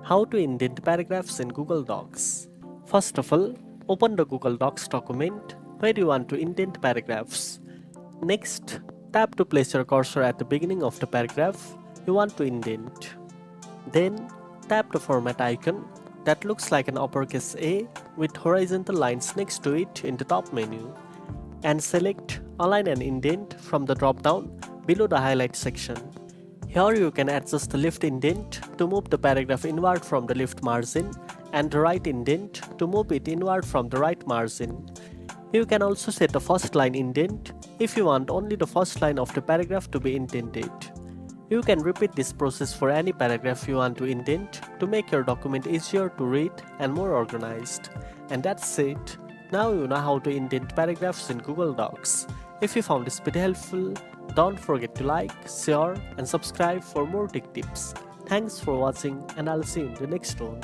How to indent paragraphs in Google Docs. First of all, open the Google Docs document where you want to indent paragraphs. Next, tap to place your cursor at the beginning of the paragraph you want to indent. Then, tap the format icon that looks like an uppercase A with horizontal lines next to it in the top menu, and select Align and Indent from the drop-down below the highlight section. Here you can adjust the left indent to move the paragraph inward from the left margin and the right indent to move it inward from the right margin. You can also set the first line indent if you want only the first line of the paragraph to be indented. You can repeat this process for any paragraph you want to indent to make your document easier to read and more organized. And that's it. Now you know how to indent paragraphs in Google Docs. If you found this video helpful, don't forget to like, share and subscribe for more tech tips. Thanks for watching and I'll see you in the next one.